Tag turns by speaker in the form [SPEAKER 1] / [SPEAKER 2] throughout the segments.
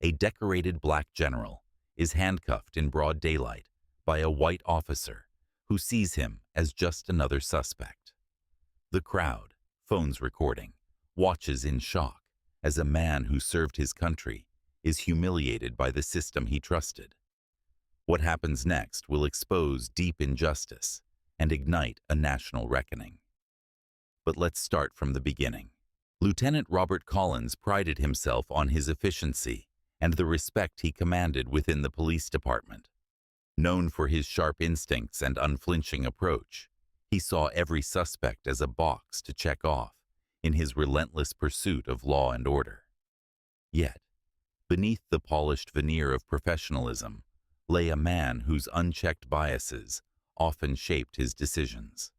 [SPEAKER 1] A decorated black general is handcuffed in broad daylight by a white officer who sees him as just another suspect. The crowd, phones recording, watches in shock as a man who served his country is humiliated by the system he trusted. What happens next will expose deep injustice and ignite a national reckoning. But let's start from the beginning. Lieutenant Robert Collins prided himself on his efficiency and the respect he commanded within the police department. Known for his sharp instincts and unflinching approach, he saw every suspect as a box to check off in his relentless pursuit of law and order. Yet, beneath the polished veneer of professionalism lay a man whose unchecked biases often shaped his decisions.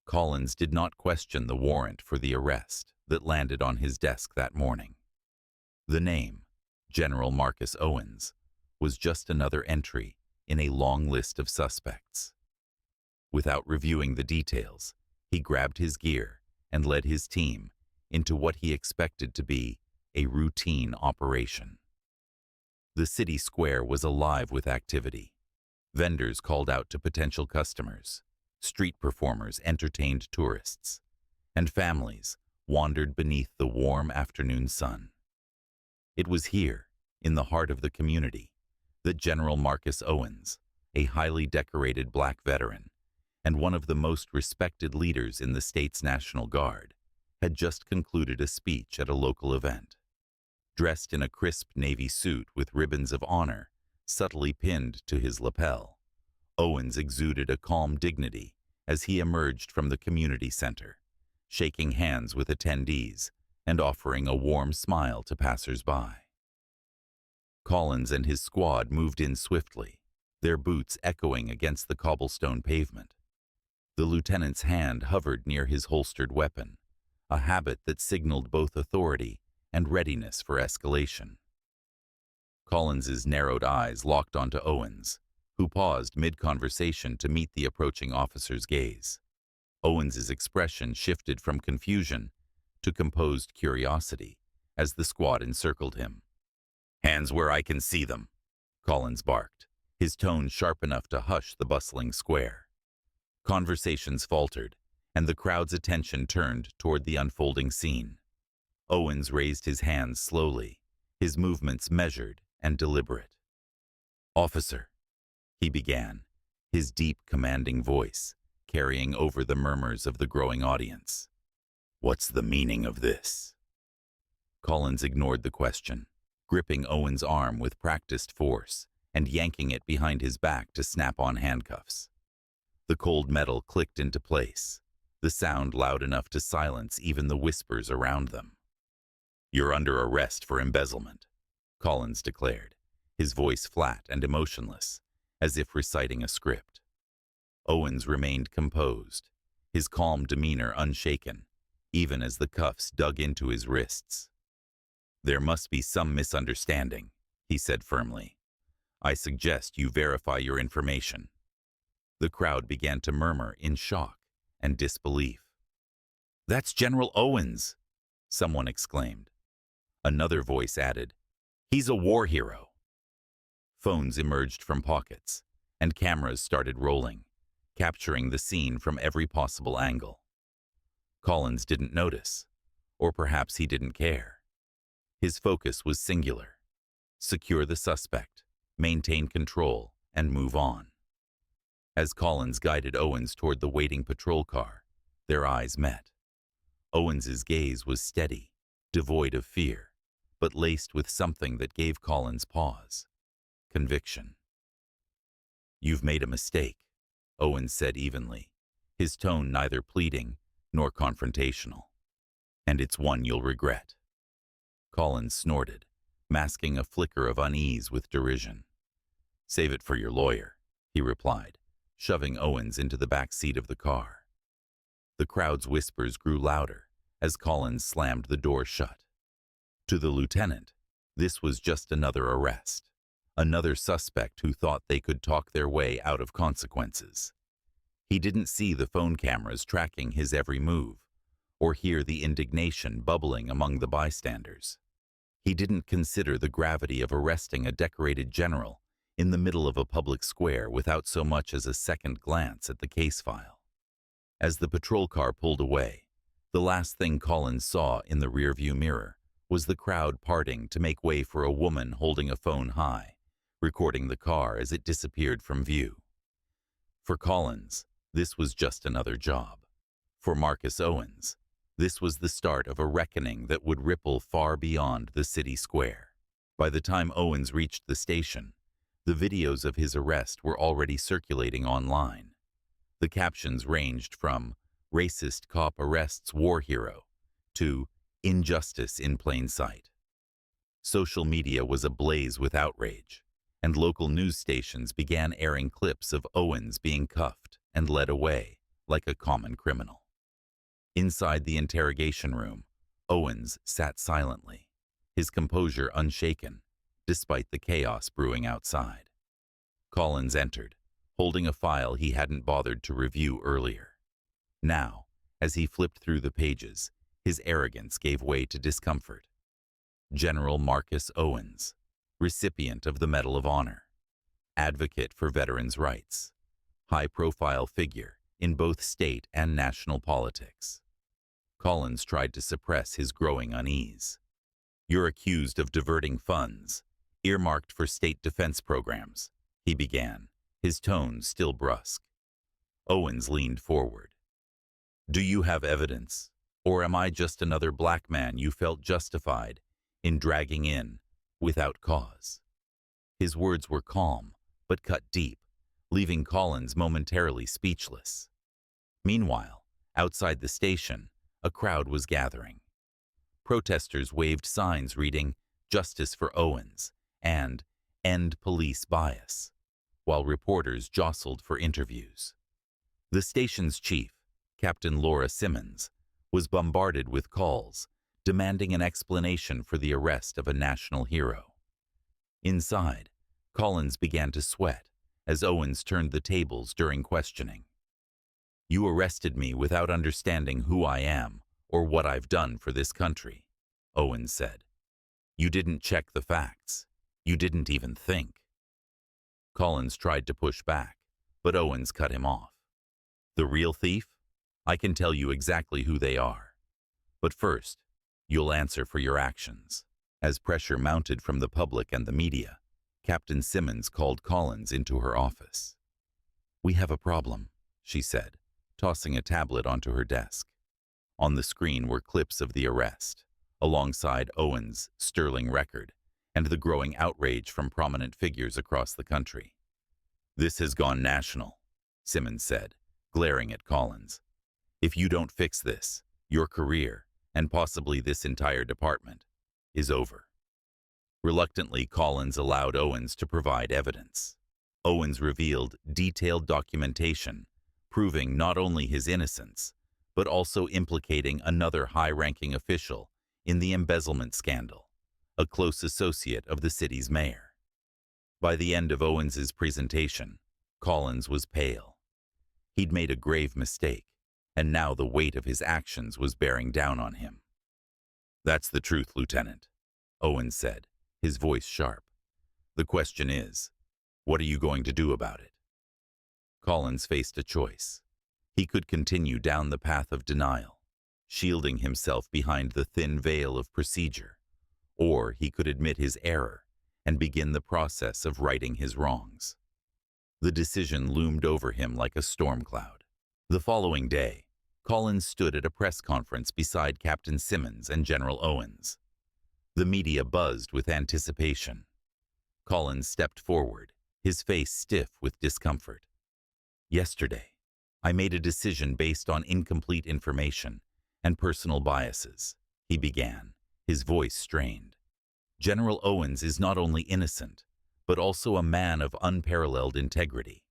[SPEAKER 1] Collins did not question the warrant for the arrest that landed on his desk that morning. The name, General Marcus Owens, was just another entry in a long list of suspects. Without reviewing the details, he grabbed his gear and led his team into what he expected to be a routine operation. The city square was alive with activity. Vendors called out to potential customers, street performers entertained tourists, and families wandered beneath the warm afternoon sun. It was here, in the heart of the community, that General Marcus Owens, a highly decorated black veteran and one of the most respected leaders in the state's National Guard, had just concluded a speech at a local event. Dressed in a crisp navy suit with ribbons of honor subtly pinned to his lapel, Owens exuded a calm dignity as he emerged from the community center, shaking hands with attendees and offering a warm smile to passers-by. Collins and his squad moved in swiftly, their boots echoing against the cobblestone pavement. The lieutenant's hand hovered near his holstered weapon, a habit that signaled both authority and readiness for escalation. Collins's narrowed eyes locked onto Owens, who paused mid-conversation to meet the approaching officer's gaze. Owens's expression shifted from confusion to composed curiosity as the squad encircled him. "Hands where I can see them," Collins barked, his tone sharp enough to hush the bustling square. Conversations faltered, and the crowd's attention turned toward the unfolding scene. Owens raised his hands slowly, his movements measured and deliberate. "Officer," he began, his deep, commanding voice carrying over the murmurs of the growing audience. "What's the meaning of this?" Collins ignored the question, gripping Owens' arm with practiced force and yanking it behind his back to snap on handcuffs. The cold metal clicked into place, the sound loud enough to silence even the whispers around them. "You're under arrest for embezzlement," Collins declared, his voice flat and emotionless, as if reciting a script. Owens remained composed, his calm demeanor unshaken, even as the cuffs dug into his wrists. "There must be some misunderstanding," he said firmly. "I suggest you verify your information." The crowd began to murmur in shock and disbelief. "That's General Owens," someone exclaimed. Another voice added, "He's a war hero." Phones emerged from pockets, and cameras started rolling, capturing the scene from every possible angle. Collins didn't notice, or perhaps he didn't care. His focus was singular: secure the suspect, maintain control, and move on. As Collins guided Owens toward the waiting patrol car, their eyes met. Owens's gaze was steady, devoid of fear, but laced with something that gave Collins pause: conviction. "You've made a mistake," Owens said evenly, his tone neither pleading nor confrontational. "And it's one you'll regret." Collins snorted, masking a flicker of unease with derision. "Save it for your lawyer," he replied, shoving Owens into the back seat of the car. The crowd's whispers grew louder as Collins slammed the door shut. To the lieutenant, this was just another arrest, another suspect who thought they could talk their way out of consequences. He didn't see the phone cameras tracking his every move, or hear the indignation bubbling among the bystanders. He didn't consider the gravity of arresting a decorated general in the middle of a public square without so much as a second glance at the case file. As the patrol car pulled away, the last thing Collins saw in the rearview mirror was the crowd parting to make way for a woman holding a phone high, recording the car as it disappeared from view. For Collins, this was just another job. For Marcus Owens, this was the start of a reckoning that would ripple far beyond the city square. By the time Owens reached the station, the videos of his arrest were already circulating online. The captions ranged from "Racist Cop Arrests War Hero" to "Injustice in Plain Sight." Social media was ablaze with outrage, and local news stations began airing clips of Owens being cuffed and led away like a common criminal. Inside the interrogation room, Owens sat silently, his composure unshaken, despite the chaos brewing outside. Collins entered, holding a file he hadn't bothered to review earlier. Now, as he flipped through the pages, his arrogance gave way to discomfort. General Marcus Owens, recipient of the Medal of Honor, advocate for veterans' rights, high-profile figure in both state and national politics. Collins tried to suppress his growing unease. "You're accused of diverting funds, earmarked for state defense programs," he began, his tone still brusque. Owens leaned forward. "Do you have evidence, or am I just another black man you felt justified in dragging in without cause?" His words were calm, but cut deep, leaving Collins momentarily speechless. Meanwhile, outside the station, a crowd was gathering. Protesters waved signs reading "Justice for Owens" and "End Police Bias," while reporters jostled for interviews. The station's chief, Captain Laura Simmons, was bombarded with calls demanding an explanation for the arrest of a national hero. Inside, Collins began to sweat as Owens turned the tables during questioning. "You arrested me without understanding who I am or what I've done for this country," Owens said. "You didn't check the facts. You didn't even think." Collins tried to push back, but Owens cut him off. "The real thief? I can tell you exactly who they are. But first, you'll answer for your actions." As pressure mounted from the public and the media, Captain Simmons called Collins into her office. "We have a problem," she said, tossing a tablet onto her desk. On the screen were clips of the arrest, alongside Owens' sterling record and the growing outrage from prominent figures across the country. "This has gone national," Simmons said, glaring at Collins. "If you don't fix this, your career, and possibly this entire department, is over." Reluctantly, Collins allowed Owens to provide evidence. Owens revealed detailed documentation proving not only his innocence, but also implicating another high-ranking official in the embezzlement scandal, a close associate of the city's mayor. By the end of Owens's presentation, Collins was pale. He'd made a grave mistake, and now the weight of his actions was bearing down on him. "That's the truth, Lieutenant," Owens said, his voice sharp. "The question is, what are you going to do about it?" Collins faced a choice. He could continue down the path of denial, shielding himself behind the thin veil of procedure, or he could admit his error and begin the process of righting his wrongs. The decision loomed over him like a storm cloud. The following day, Collins stood at a press conference beside Captain Simmons and General Owens. The media buzzed with anticipation. Collins stepped forward, his face stiff with discomfort. "Yesterday, I made a decision based on incomplete information and personal biases," he began, his voice strained. "General Owens is not only innocent, but also a man of unparalleled integrity.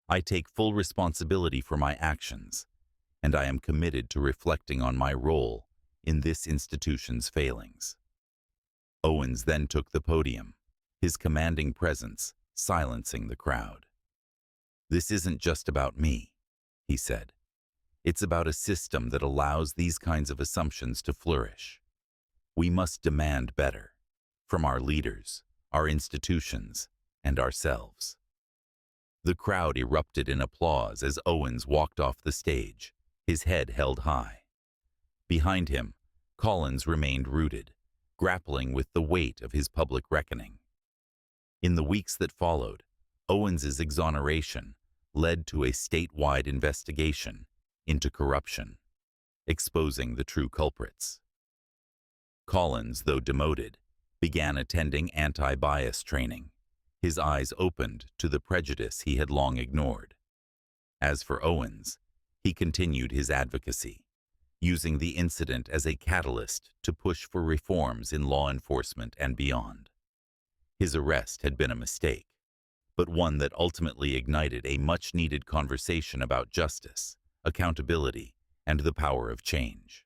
[SPEAKER 1] I take full responsibility for my actions, and I am committed to reflecting on my role in this institution's failings." Owens then took the podium, his commanding presence silencing the crowd. "This isn't just about me," he said. "It's about a system that allows these kinds of assumptions to flourish. We must demand better. from our leaders, our institutions, and ourselves. The crowd erupted in applause as Owens walked off the stage, his head held high. Behind him, Collins remained rooted, grappling with the weight of his public reckoning. In the weeks that followed, Owens's exoneration led to a statewide investigation into corruption, exposing the true culprits. Collins, though demoted, began attending anti-bias training, his eyes opened to the prejudice he had long ignored. As for Owens, he continued his advocacy, using the incident as a catalyst to push for reforms in law enforcement and beyond. His arrest had been a mistake, but one that ultimately ignited a much-needed conversation about justice, accountability, and the power of change.